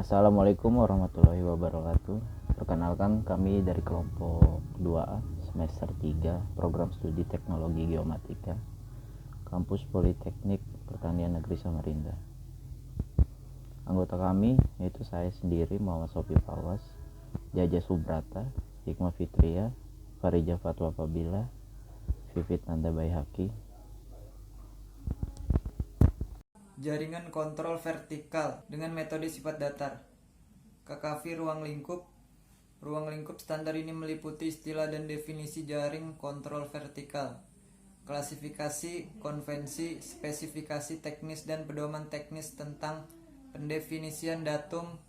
Assalamualaikum warahmatullahi wabarakatuh. Perkenalkan, kami dari kelompok 2A semester 3 program studi teknologi geomatika kampus Politeknik Pertanian Negeri Samarinda. Anggota kami yaitu saya sendiri, Muhammad Sofi Fawaz, Jaja Subrata, Hikmah Fitria, Farijah Fatwa Fabila, Vivit Nanda Baihaqi. Jaringan kontrol vertikal dengan metode sifat datar. KKV ruang lingkup. Ruang lingkup standar ini meliputi istilah dan definisi jaring kontrol vertikal, klasifikasi, konvensi, spesifikasi teknis dan pedoman teknis tentang pendefinisian datum,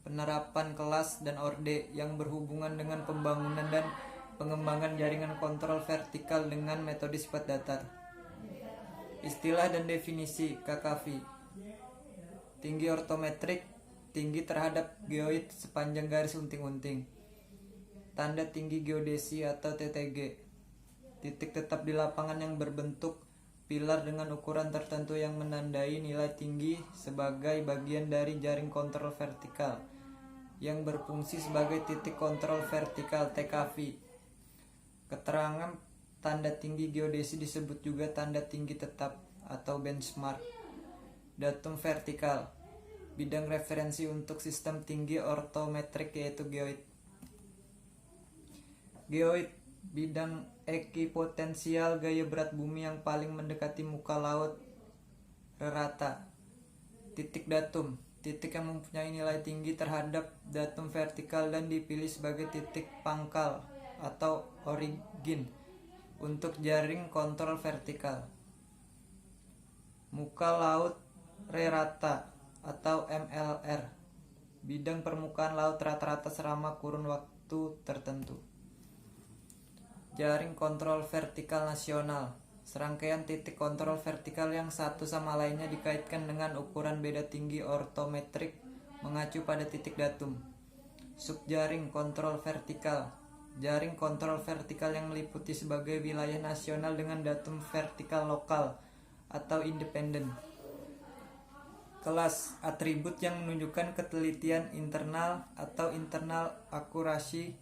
penerapan kelas dan orde yang berhubungan dengan pembangunan dan pengembangan jaringan kontrol vertikal dengan metode sifat datar. Istilah dan definisi KKV. Tinggi ortometrik, tinggi terhadap geoid sepanjang garis unting-unting. Tanda tinggi geodesi atau TTG. Titik tetap di lapangan yang berbentuk pilar dengan ukuran tertentu yang menandai nilai tinggi sebagai bagian dari jaring kontrol vertikal yang berfungsi sebagai titik kontrol vertikal TKV. Keterangan tanda tinggi geodesi disebut juga tanda tinggi tetap atau benchmark. Datum vertikal, bidang referensi untuk sistem tinggi ortometrik yaitu geoid. Geoid, bidang ekipotensial gaya berat bumi yang paling mendekati muka laut rata. Titik datum, titik yang mempunyai nilai tinggi terhadap datum vertikal dan dipilih sebagai titik pangkal atau origin untuk jaring kontrol vertikal. Muka laut rata atau MLR, bidang permukaan laut rata-rata selama kurun waktu tertentu. Jaring kontrol vertikal nasional, serangkaian titik kontrol vertikal yang satu sama lainnya dikaitkan dengan ukuran beda tinggi ortometrik mengacu pada titik datum. Subjaring kontrol vertikal, jaring kontrol vertikal yang meliputi sebagai wilayah nasional dengan datum vertikal lokal atau independen. Kelas, atribut yang menunjukkan ketelitian internal atau internal akurasi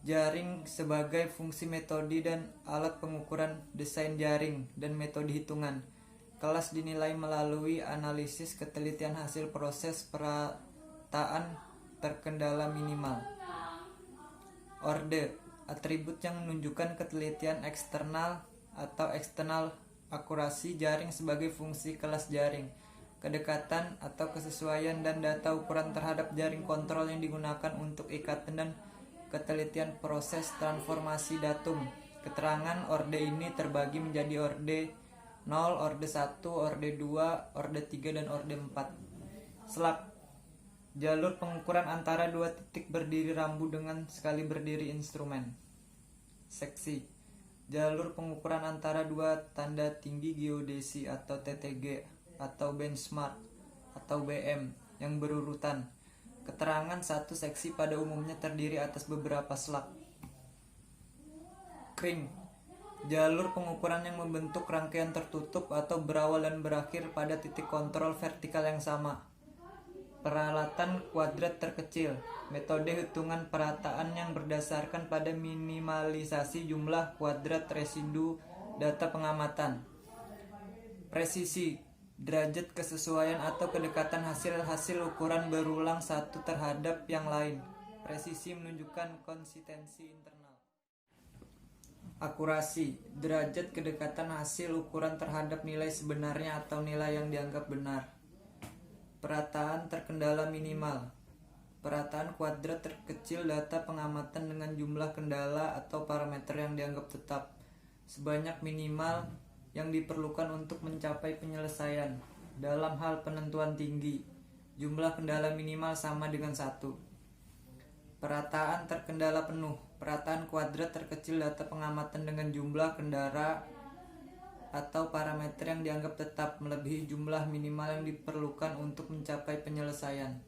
jaring sebagai fungsi metode dan alat pengukuran desain jaring dan metode hitungan. Kelas dinilai melalui analisis ketelitian hasil proses perataan terkendala minimal. Orde, atribut yang menunjukkan ketelitian eksternal atau eksternal akurasi jaring sebagai fungsi kelas jaring, kedekatan atau kesesuaian dan data ukuran terhadap jaring kontrol yang digunakan untuk ikatan dan ketelitian proses transformasi datum. Keterangan orde ini terbagi menjadi orde 0, orde 1, orde 2, orde 3, dan orde 4. Slak, jalur pengukuran antara dua titik berdiri rambu dengan sekali berdiri instrumen. Seksi, jalur pengukuran antara dua tanda tinggi geodesi atau TTG atau benchmark atau BM yang berurutan. Keterangan satu seksi pada umumnya terdiri atas beberapa slak. Kring, jalur pengukuran yang membentuk rangkaian tertutup atau berawal dan berakhir pada titik kontrol vertikal yang sama. Peralatan kuadrat terkecil, metode hitungan perataan yang berdasarkan pada minimalisasi jumlah kuadrat residu data pengamatan. Presisi, derajat kesesuaian atau kedekatan hasil ukuran berulang satu terhadap yang lain. Presisi menunjukkan konsistensi internal. Akurasi, derajat kedekatan hasil ukuran terhadap nilai sebenarnya atau nilai yang dianggap benar. Perataan terkendala minimal, perataan kuadrat terkecil data pengamatan dengan jumlah kendala atau parameter yang dianggap tetap sebanyak minimal yang diperlukan untuk mencapai penyelesaian. Dalam hal penentuan tinggi, jumlah kendala minimal sama dengan 1. Perataan terkendala penuh, perataan kuadrat terkecil data pengamatan dengan jumlah kendala atau parameter yang dianggap tetap melebihi jumlah minimal yang diperlukan untuk mencapai penyelesaian.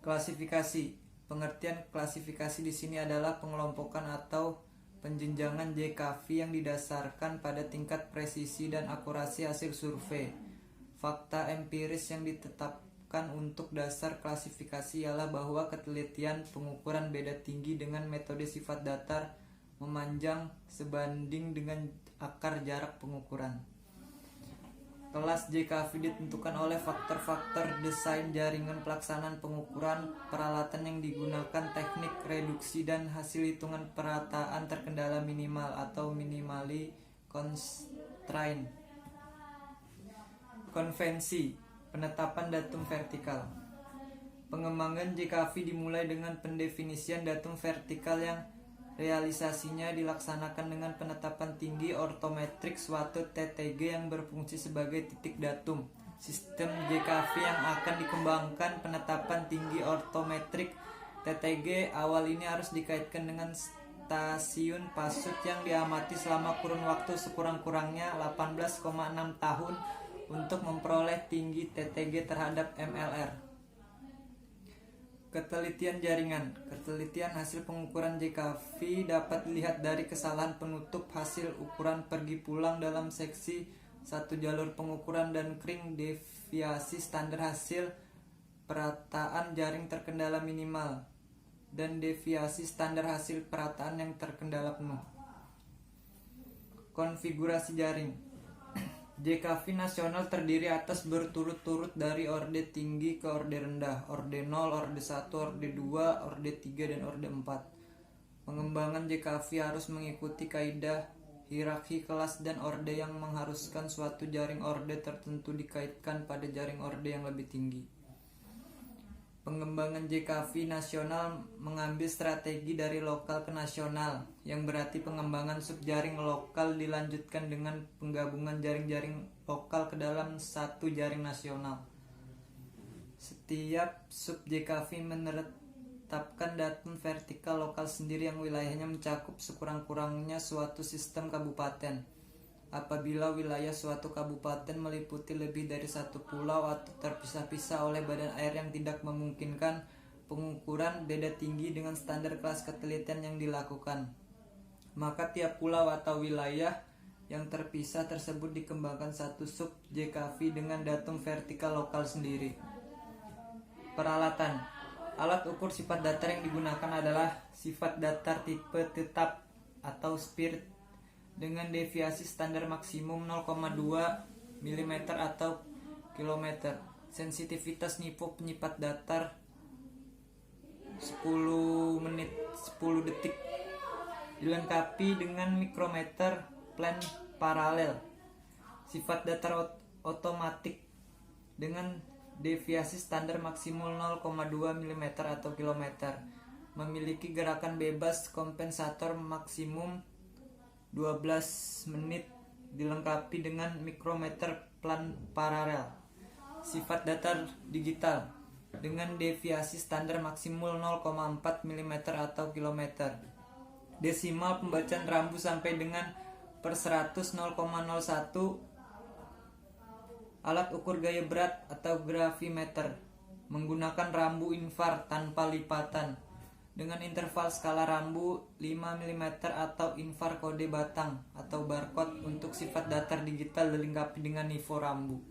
Klasifikasi, pengertian klasifikasi di sini adalah pengelompokan atau penjenjangan JKV yang didasarkan pada tingkat presisi dan akurasi hasil survei, fakta empiris yang ditetapkan digunakan untuk dasar klasifikasi ialah bahwa ketelitian pengukuran beda tinggi dengan metode sifat datar memanjang sebanding dengan akar jarak pengukuran. Kelas JKV ditentukan oleh faktor-faktor desain jaringan, pelaksanaan pengukuran, peralatan yang digunakan, teknik reduksi, dan hasil hitungan perataan terkendala minimal atau minimally constraint. Konvensi penetapan datum vertikal. Pengembangan JKV dimulai dengan pendefinisian datum vertikal yang realisasinya dilaksanakan dengan penetapan tinggi ortometrik suatu TTG yang berfungsi sebagai titik datum. Sistem JKV yang akan dikembangkan penetapan tinggi ortometrik TTG awal ini harus dikaitkan dengan stasiun pasut yang diamati selama kurun waktu sekurang-kurangnya 18,6 tahun untuk memperoleh tinggi TTG terhadap MLR. Ketelitian jaringan. Ketelitian hasil pengukuran JKV dapat dilihat dari kesalahan penutup hasil ukuran pergi pulang dalam seksi satu jalur pengukuran dan kring, deviasi standar hasil perataan jaring terkendala minimal, dan deviasi standar hasil perataan yang terkendala penuh. Konfigurasi jaring. JKV nasional terdiri atas berturut-turut dari orde tinggi ke orde rendah, orde 0, orde 1, orde 2, orde 3, dan orde 4. Pengembangan JKV harus mengikuti kaidah hierarki kelas dan orde yang mengharuskan suatu jaring orde tertentu dikaitkan pada jaring orde yang lebih tinggi. Pengembangan JKV nasional mengambil strategi dari lokal ke nasional, yang berarti pengembangan subjaring lokal dilanjutkan dengan penggabungan jaring-jaring lokal ke dalam satu jaring nasional. Setiap sub JKV menetapkan datum vertikal lokal sendiri yang wilayahnya mencakup sekurang-kurangnya suatu sistem kabupaten. Apabila wilayah suatu kabupaten meliputi lebih dari satu pulau atau terpisah-pisah oleh badan air yang tidak memungkinkan pengukuran beda tinggi dengan standar kelas ketelitian yang dilakukan, maka tiap pulau atau wilayah yang terpisah tersebut dikembangkan satu sub JKV dengan datum vertikal lokal sendiri. Peralatan. Alat ukur sifat datar yang digunakan adalah sifat datar tipe tetap atau spirit dengan deviasi standar maksimum 0,2 mm atau km. Sensitivitas nipo penyipat datar 10 detik. Dilengkapi dengan mikrometer plan paralel. Sifat datar otomatik dengan deviasi standar maksimum 0,2 mm atau km. Memiliki gerakan bebas kompensator maksimum 12 menit, dilengkapi dengan mikrometer plan paralel. Sifat datar digital dengan deviasi standar maksimal 0,4 mm atau km. Desimal pembacaan rambu sampai dengan per 100 0,01. Alat ukur gaya berat atau gravimeter menggunakan rambu infar tanpa lipatan dengan interval skala rambu 5 mm atau infar kode batang atau barcode untuk sifat datar digital dilengkapi dengan nivo rambu.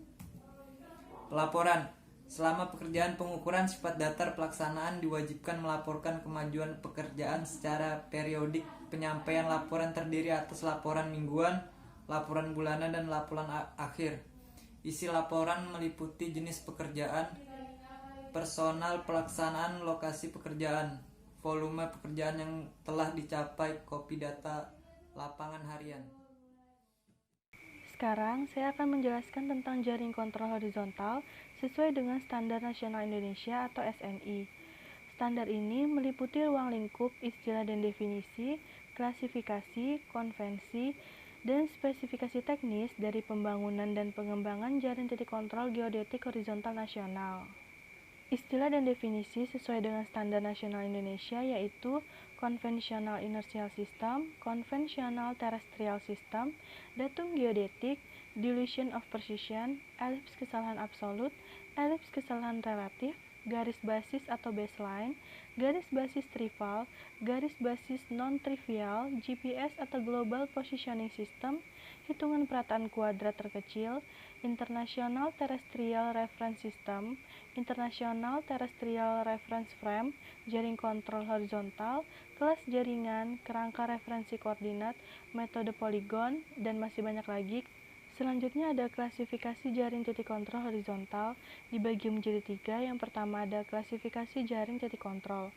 Pelaporan. Selama pekerjaan pengukuran sifat datar pelaksanaan diwajibkan melaporkan kemajuan pekerjaan secara periodik. Penyampaian laporan terdiri atas laporan mingguan, laporan bulanan, dan laporan akhir. Isi laporan meliputi jenis pekerjaan, personal pelaksanaan, lokasi pekerjaan, volume pekerjaan yang telah dicapai, kopi data lapangan harian. Sekarang saya akan menjelaskan tentang jaring kontrol horizontal sesuai dengan Standar Nasional Indonesia atau SNI. Standar ini meliputi ruang lingkup, istilah dan definisi, klasifikasi, konvensi, dan spesifikasi teknis dari pembangunan dan pengembangan jaring titik kontrol geodetik horizontal nasional. Istilah dan definisi sesuai dengan Standar Nasional Indonesia yaitu konvensional inertial system, konvensional terrestrial system, datum geodetik, dilution of precision, elips kesalahan absolut, elips kesalahan relatif, garis basis atau baseline, garis basis trivial, garis basis non-trivial, GPS atau Global Positioning System, hitungan perataan kuadrat terkecil, International Terrestrial Reference System, International Terrestrial Reference Frame, jaring kontrol horizontal, kelas jaringan, kerangka referensi koordinat, metode poligon, dan masih banyak lagi. Selanjutnya ada klasifikasi jaring titik kontrol horizontal, dibagi menjadi 3. Yang pertama ada klasifikasi jaring titik kontrol.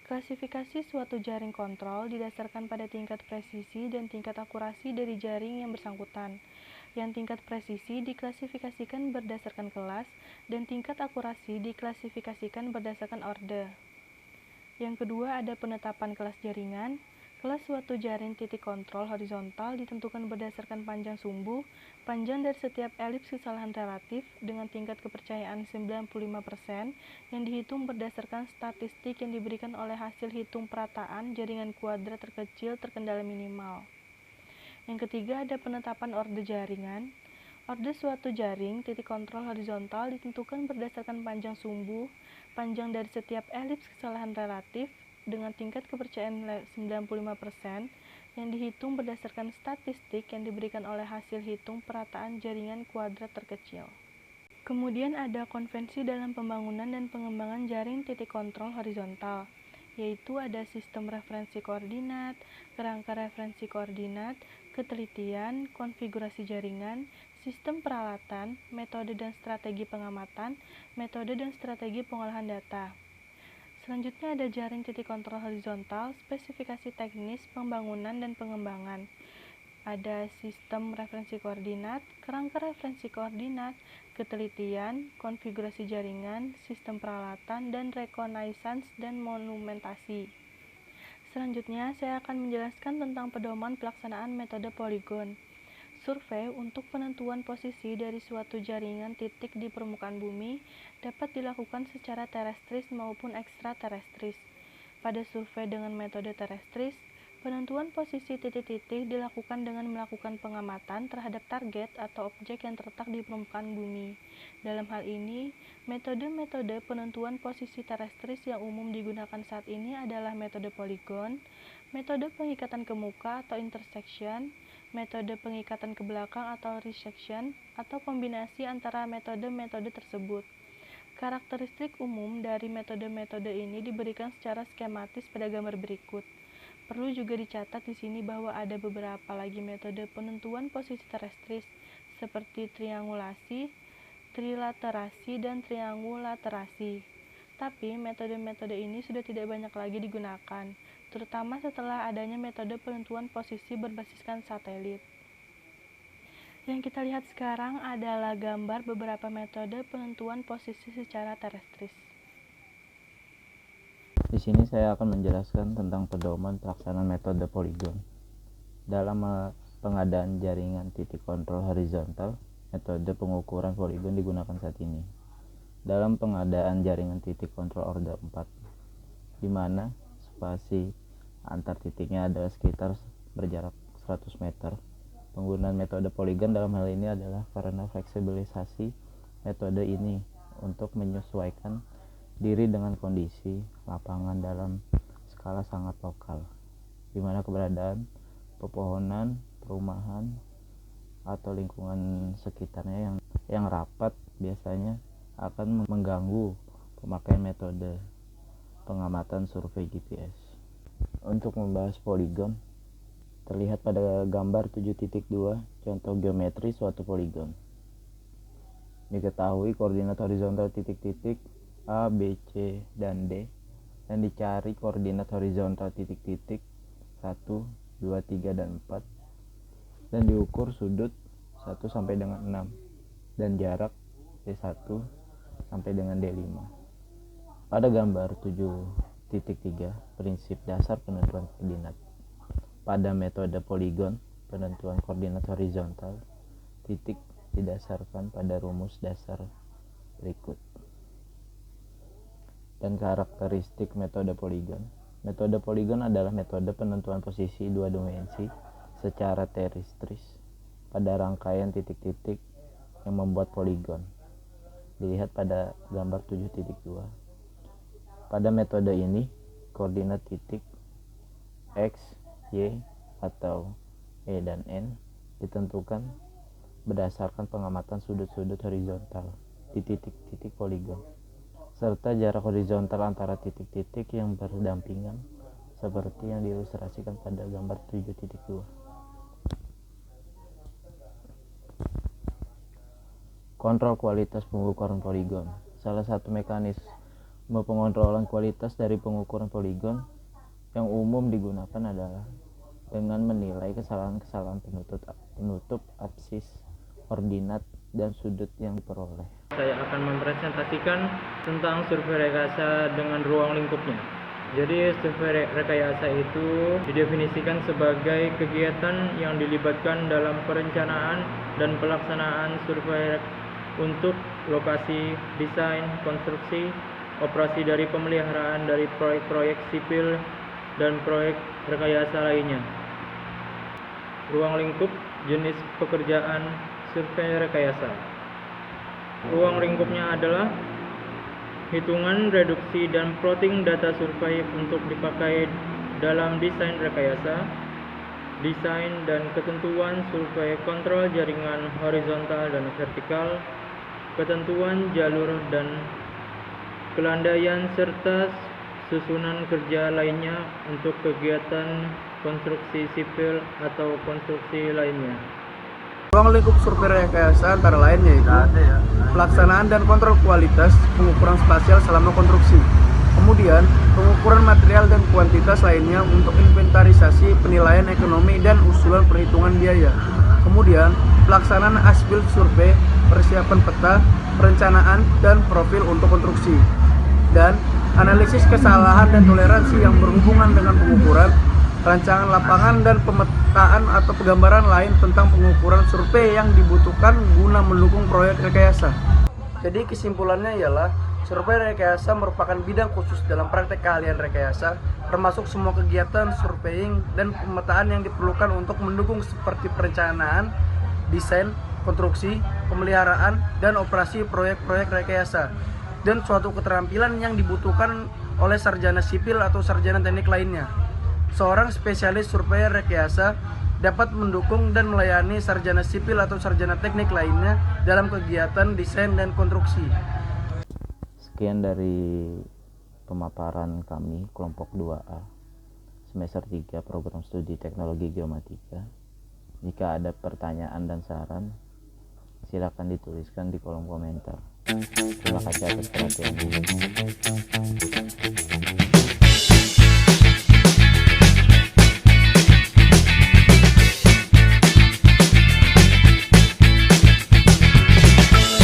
Klasifikasi suatu jaring kontrol didasarkan pada tingkat presisi dan tingkat akurasi dari jaring yang bersangkutan. Yang tingkat presisi diklasifikasikan berdasarkan kelas dan tingkat akurasi diklasifikasikan berdasarkan orde. Yang kedua ada penetapan kelas jaringan. Kelas suatu jaring titik kontrol horizontal ditentukan berdasarkan panjang sumbu, panjang dari setiap elips kesalahan relatif dengan tingkat kepercayaan 95% yang dihitung berdasarkan statistik yang diberikan oleh hasil hitung perataan jaringan kuadrat terkecil terkendala minimal. Yang ketiga ada penetapan orde jaringan. Orde suatu jaring titik kontrol horizontal ditentukan berdasarkan panjang sumbu, panjang dari setiap elips kesalahan relatif dengan tingkat kepercayaan 95% yang dihitung berdasarkan statistik yang diberikan oleh hasil hitung perataan jaringan kuadrat terkecil. Kemudian ada konvensi dalam pembangunan dan pengembangan jaring titik kontrol horizontal, yaitu ada sistem referensi koordinat, kerangka referensi koordinat, ketelitian, konfigurasi jaringan, sistem peralatan, metode dan strategi pengamatan, metode dan strategi pengolahan data. Selanjutnya ada jaring titik kontrol horizontal, spesifikasi teknis, pembangunan, dan pengembangan. Ada sistem referensi koordinat, kerangka referensi koordinat, ketelitian, konfigurasi jaringan, sistem peralatan, dan reconnaissance dan monumentasi. Selanjutnya, saya akan menjelaskan tentang pedoman pelaksanaan metode poligon. Survei untuk penentuan posisi dari suatu jaringan titik di permukaan bumi dapat dilakukan secara terestris maupun ekstraterestris. Pada survei dengan metode terestris, penentuan posisi titik-titik dilakukan dengan melakukan pengamatan terhadap target atau objek yang terletak di permukaan bumi. Dalam hal ini, metode-metode penentuan posisi terestris yang umum digunakan saat ini adalah metode poligon, metode pengikatan ke muka atau intersection, metode pengikatan ke belakang atau resection, atau kombinasi antara metode-metode tersebut. Karakteristik umum dari metode-metode ini diberikan secara skematis pada gambar berikut. Perlu juga dicatat di sini bahwa ada beberapa lagi metode penentuan posisi terestris seperti triangulasi, trilaterasi, dan triangulaterasi. Tapi metode-metode ini sudah tidak banyak lagi digunakan, terutama setelah adanya metode penentuan posisi berbasiskan satelit. Yang kita lihat sekarang adalah gambar beberapa metode penentuan posisi secara terestris. Di sini saya akan menjelaskan tentang pedoman pelaksanaan metode poligon. Dalam pengadaan jaringan titik kontrol horizontal, metode pengukuran poligon digunakan saat ini. Dalam pengadaan jaringan titik kontrol orde 4, di mana spasi antar titiknya adalah sekitar berjarak 100 meter. Penggunaan metode poligon dalam hal ini adalah karena fleksibilisasi metode ini untuk menyesuaikan diri dengan kondisi lapangan dalam skala sangat lokal, di mana keberadaan pepohonan, perumahan, atau lingkungan sekitarnya yang rapat biasanya akan mengganggu pemakaian metode pengamatan survei GPS. Untuk membahas poligon, terlihat pada gambar 7.2 contoh geometri suatu poligon. Diketahui koordinat horizontal titik-titik A, B, C, dan D, dan dicari koordinat horizontal titik-titik 1, 2, 3, dan 4, dan diukur sudut 1 sampai dengan 6 dan jarak D1 sampai dengan D5. Pada gambar 7.3 prinsip dasar penentuan koordinat. Pada metode poligon, penentuan koordinat horizontal titik didasarkan pada rumus dasar berikut. Dan karakteristik metode poligon. Metode poligon adalah metode penentuan posisi dua dimensi secara terestris pada rangkaian titik-titik yang membuat poligon. Dilihat pada gambar 7.2. Pada metode ini, koordinat titik X, Y, atau E dan N ditentukan berdasarkan pengamatan sudut-sudut horizontal di titik-titik poligon, serta jarak horizontal antara titik-titik yang berdampingan seperti yang diilustrasikan pada gambar 7.2. Kontrol kualitas pengukuran poligon. Salah satu mekanisme pengontrolan kualitas dari pengukuran poligon yang umum digunakan adalah dengan menilai kesalahan-kesalahan penutup apsis, ordinat, dan sudut yang diperoleh. Saya akan mempresentasikan tentang survei rekayasa dengan ruang lingkupnya. Jadi survei rekayasa itu didefinisikan sebagai kegiatan yang dilibatkan dalam perencanaan dan pelaksanaan survei untuk lokasi, desain, konstruksi, operasi dari pemeliharaan dari proyek-proyek sipil dan proyek rekayasa lainnya. Ruang lingkup jenis pekerjaan survei rekayasa. Ruang lingkupnya adalah hitungan, reduksi, dan plotting data survei untuk dipakai dalam desain rekayasa, desain dan ketentuan survei kontrol jaringan horizontal dan vertikal, ketentuan jalur dan kelandaian, serta susunan kerja lainnya untuk kegiatan konstruksi sipil atau konstruksi lainnya. Ruang lingkup survei rekayasa antara lain yaitu pelaksanaan dan kontrol kualitas pengukuran spasial selama konstruksi. Kemudian, pengukuran material dan kuantitas lainnya untuk inventarisasi, penilaian ekonomi, dan usulan perhitungan biaya. Kemudian, pelaksanaan as-built survei, persiapan peta, perencanaan, dan profil untuk konstruksi. Dan analisis kesalahan dan toleransi yang berhubungan dengan pengukuran, rancangan lapangan, dan pemetaan atau penggambaran lain tentang pengukuran survei yang dibutuhkan guna mendukung proyek rekayasa. Jadi kesimpulannya ialah survei rekayasa merupakan bidang khusus dalam praktek keahlian rekayasa, termasuk semua kegiatan surveying dan pemetaan yang diperlukan untuk mendukung seperti perencanaan, desain, konstruksi, pemeliharaan, dan operasi proyek-proyek rekayasa, dan suatu keterampilan yang dibutuhkan oleh sarjana sipil atau sarjana teknik lainnya. Seorang spesialis surveyor rekayasa dapat mendukung dan melayani sarjana sipil atau sarjana teknik lainnya dalam kegiatan desain dan konstruksi. Sekian dari pemaparan kami kelompok 2A semester 3 program studi teknologi geomatika. Jika ada pertanyaan dan saran, silakan dituliskan di kolom komentar. Terima kasih atas perhatiannya.